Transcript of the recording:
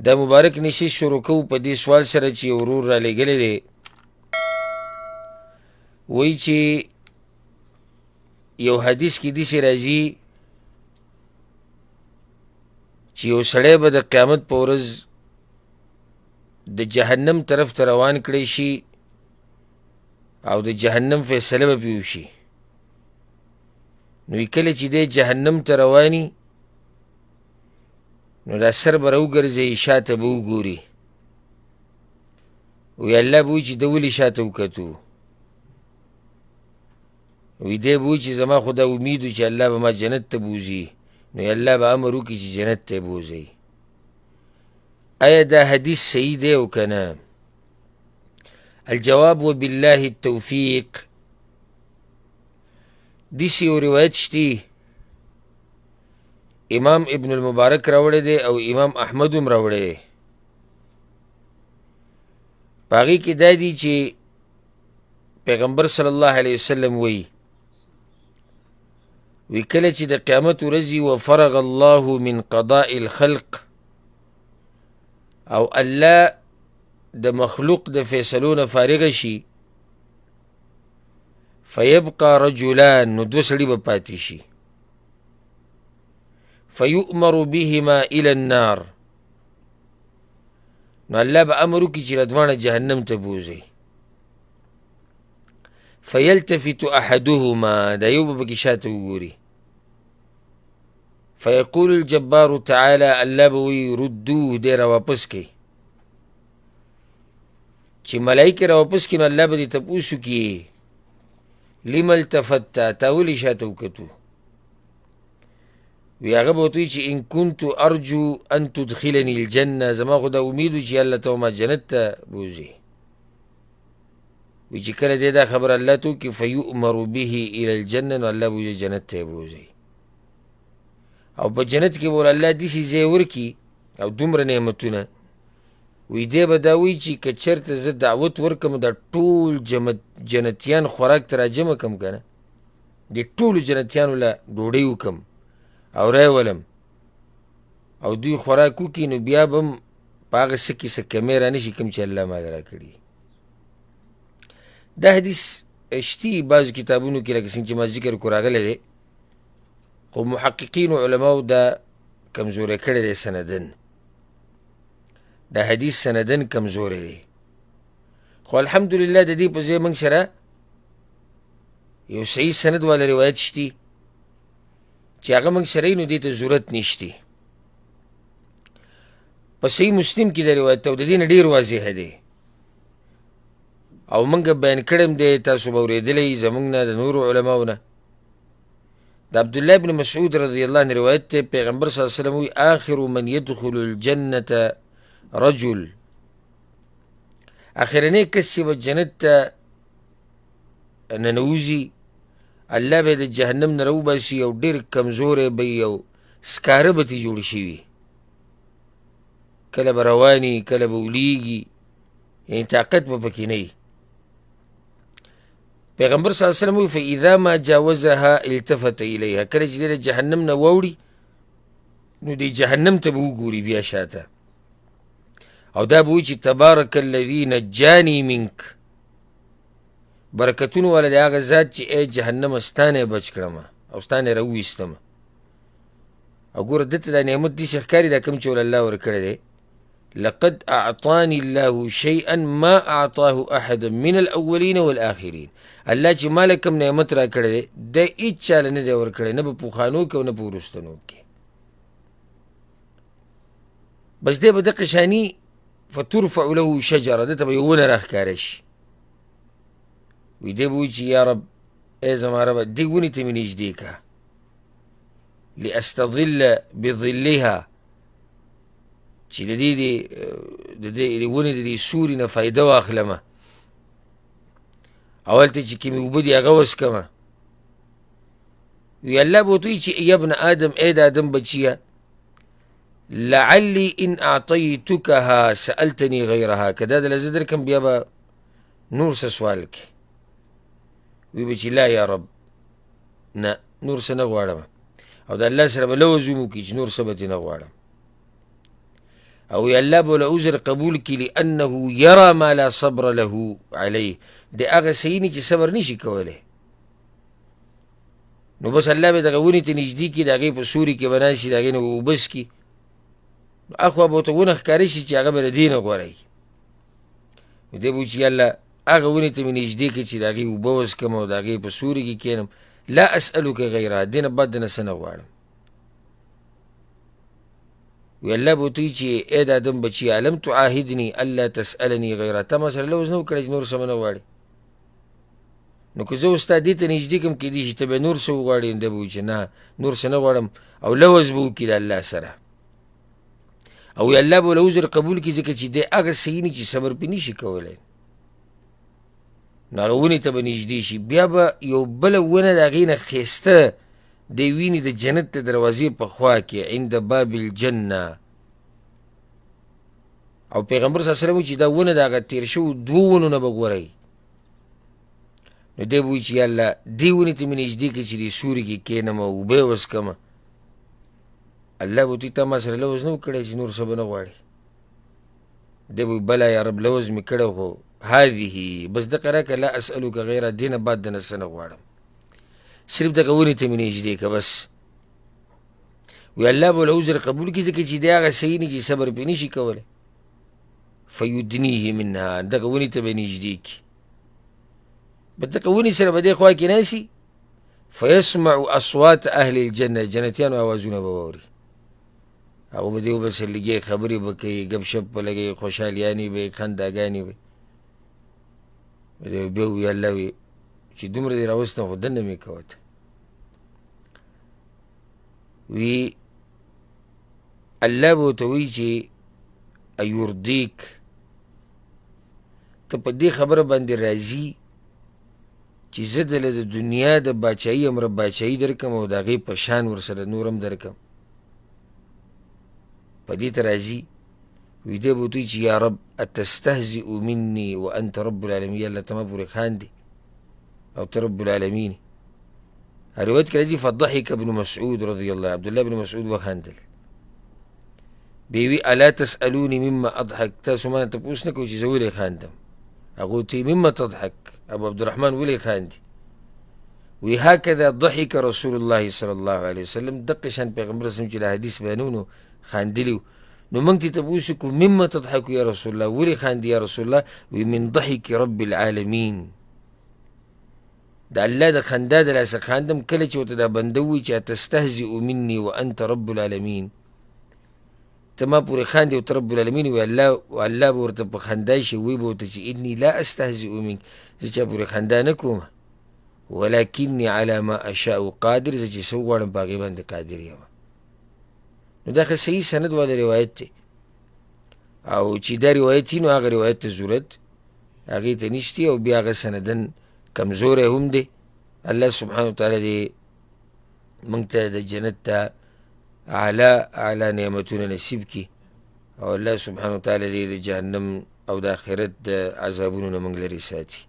دا مبارک نشست شروع کوو په دې سوال سره چې یو ورور را لېږلی دی، وایي چې یو حدیث کې داسې راځي چې یو سړی به د قیامت په ورځ د جهنم طرف ته روان کړی شي او د جهنم فیصله به پرې وشي. نو کله چې دی جهنم ته رواني نو دا سر به راوګرځوي، شاته به وګوري، وی الله به وایي چې ده ولې شاته وکتو؟ وی دی به وایي چې زما خو دا امید و چې الله به ما جنت ته بوځي، نو الله به امر وکړي چې جنت ته یې بوځئ. آیا دا حدیث صحیح دی او که نه؟ الجواب وبالله التوفیق. داسې یو روایت شتي امام ابن المبارک راوړی دی او امام احمد هم راوړی دی. په هغې کې دا دي چې پیغمبر صلی الله علیه وسلم وایي کله چې د قیامت ورځ وي وفرغ الله من قضاء الخلق، او الله د مخلوق د فیصلو نه فارغه شي، فیبقى رجلان، نو دوه سړي به پاتې شي، فیؤمر بهما الى النار، نو الله به امر وکړي چې دواړه جهنم ته بوځئ. فیلتفت احدهما، دا یو به پکې شاته وګوري، فیقول الجبار تعالی، الله به وایي ردوه، دی راواپس کړئ. چې ملایکې راواپس کړي نو الله به دې تپوس وکړي لم التفته، تا ولې شاته وکتو؟ وی هغه به ورته وایي چې ان كنت ارجو ان تدخلني الجنه، زما خو دا امید و چې الله ته ما جنت ته بوځي. وی چې کله دی دا خبر الله ته وکړي فیؤمر به الى الجنه، نو الله به جنت ته یې بوځي، او په جنت کې به الله داسې ځای ورکړي او دومره نعمتونه، وی دی به دا وایي چې که چېرته زه دعوت ورکړم دا ټول جنتیان خوراک ته راجمع کړم که نه، دې ټولو جنتیانو له ډوډۍ وکړم او راولم او دوی خوراک وکړي، نو بیا به هم په هغه څه کې څه کمی رانه شي کوم چې الله ماله راکړي. دا حدیث شتي بعضو کتابونو کې لکه څنګه چې ما ذکر کو راغلی دی، خو محققینو علماو دا کمزوری کړی دی سندن، دا حدیث سندن کمزوری دی. خو الحمدلله د دې په ځای موږ سره یو صحیح سند والا روایت شتي چې هغه موږ سره نو دې ته ضرورت نشتی. په صحیح مسلم کې دا روایت او د دې نه ډېر واضح دی او موږ بیان کړی دی، تاسو به اورېدلی زموږ نه د نورو علماو نه. د عبدالله بن مسعود رضی الله عنه روایت دی، پیغمبر صلی الله علیه وسلم وی آخر من يدخل الجنة رجل، اخرنی کس چې به جنت ته ننوځي الله به د جهنم نه راوباسي او ډېر کمزوری به وي او سکاره به ترې جوړ شوي، کله به رواني کله به ولیږي، یعنې طاقت به پکې نه وي. پیغمبر صلی الله علیه وسلم وی فاذا ما جاوزها التفت الیها، کله چې دی د جهنم نه واوړي نو دی جهنم ته به وګوري بیا شاته، او دا به وایي چې تبارک الذي نجاني منک، برکتونه والا د هغه ذات چې ای جهنمه ستا نه یې بچ کړمه او ستا نه یې راوویستمه. او ګوره ده ته دا نعمت داسې ښکاري دا کوم چې ول الله ورکړی دی، لقد اعطاني الله شيئا ما اعطاه احدا من الاولين والآخرين، الله چې ما له کوم نعمت را کړی دی د هېڅ چا له نه دی ورکړی، نه په پوخانو کې او نه په وروستنو کې. بس دی به دقه شاني فترفع له شجره، ده ته به یو ونه راښکاره شي، وی دی به وایي چې یا رب ای زما ربه دې ونې ته مې نږدې که لاستظل بظلها، چې د دې ونې د دې سوري نه فایده واخلمه، او هلته چې کومې اوبه دي هغه وڅکمه. وی الله به ورته وایي چې ای ابن آدم، ای د آدم بچیه، لعلی ان اعطیتکها سألتنی غیرها، که دا دله زه درکم بیا به نور څه سوال کې. وی به چې لا یا رب، نه نور څه نه غواړم، او د الله سره به لوز وکړي چې نور څه به ترې نه غواړم. او الله به له عذر قبول کړي لانه یرى ما لا صبر له علیه د هغه سینې چې صبر نشي کولی نو بس الله به دغه ونې ته نږدې کړي د هغې په سوري کې به ناست شي د هغې نه به اوبه څکي نو اخوا به ورته ونه ښکاره شي چې هغه به د دې نه غوره وي نو دی به وایي چې یالله هغه ونې ته مې نږدې کړي چې د هغې اوبه وڅکم او د هغې په سوري کې کښېنم لا اسألک غیرها دې نه بد د نه څه نه غواړم وی الله به ورته وایي چې ای د آدم بچي الم تعاهدني الا تسألني غیرها تا ما سره لوز نه وکړی چې نور څه به نه غواړې نو که زه اوس تا دې ته نږدې کړم کیدای شي ته به نور څه وغواړې نو دی به وایي چې نه نور څه نه غواړم او لوز به وکړي د الله سره او الله به له عذر قبول کړي ځکه چې دی هغه صحیح نه چې صبر پرې نشي کولی نو هغه ونې ته به نږدې شي بیا به یو بله ونه د هغې نه ښایسته دی ویني د جنت د دروازې په خوا کې عند باب الجنه او پیغمبر صلی الله علیه وسلم چې دا ونه د هغه تېر شوو دوو ونو نه به غوره نو دی به وایي چې یالله دې ونې ته مې نږدې کړي چې دې سوري کې کښېنم او اوبه یې وڅکمه الله به ورته تا ما سره لوز نه و کړی چې نور څه به نه غواړې دی به وایي بله یا رب لوز مې کړی خو هذه بس دغه راکړه لا اسألک غیره دې نه بعد د نه څه نه غواړم صرف دغه ونې ته مې نږدې که بس وی الله به له عذر قبول کړي ځکه چې دی هغه صحیح نه چې صبر پرې نشي کولی فیدنیه منها دغه ونې ته به یې نږدې کړي بس دغه ونې سره به دې خوا کې ناستي فیسمع اصوات اهل الجنه جنتیانو اوازونه به واوري هغه به دې وبسر لګي خبرې به کوي ګپ شپ به لګوي خوشحالیانې به خنداګانې به بیا وی الله وي چې دومره دې راوستم خو دننه مې کوه ته وی الله به ورته وایي چې ایردیک ته په دې خبره باندې راځي چې زه دله د دنیا د باچایي امره باچایي درکم او د هغې په شان ورسره نور هم درکم په دې ته راځي وی دی به ورته وایي چې یا رب اتستهزئ مني وانت رب العالمین یا الله ته ما پورې خاندې او ته رب العالمین روایت کې راځي فضحک ابن مسعود رضی الله عبدالله بن مسعود وخندل بیا وی الا تسألوني مما اضحک تاسو ما نه تپوس نه کوئ چې زه ولې خاندم هغه ورته مما تضحک ابو عبدالرحمن ولې خاندي وی هکذا ضحک رسول الله صلی الله علیه وسلم دقه شان پیغمبر صلی الله علیه وسلم چې د حدیث بیانونو خاندلي نو موږ ته تپوس کوو مما تضحک یا رسول الله ولې خاندي یا رسول الله وی من ضحک رب العالمین د الله د خندا د لاسه خاندم کله چې ورته دا بنده ووایي چې اتستهزئ مني وانت رب العالمین ته ما پورې خاندې او ته رب العالمین وی الله به ورته په خندا شي وی به ورته چې انی لا استهزئ منک زه چا پورې خندا نه کوم ولکنی علی ما اشاء قادر زه چې څه وغواړم په هغې باندې قادر یم نو دا ښه صحیح سند والا روایت دی او چې دا روایت وي نو هغه روایت ته ضرورت هغې ته نشتی او بیا هغه سندن کمزوری هم دی الله سبحانه وتعالی دې موږ ته د جنت ته اعلی نعمتونه نصیب کړي او الله سبحانه وتعالی دې د جهنم او د آخرت د عذابونو نه موږ لرې ساتي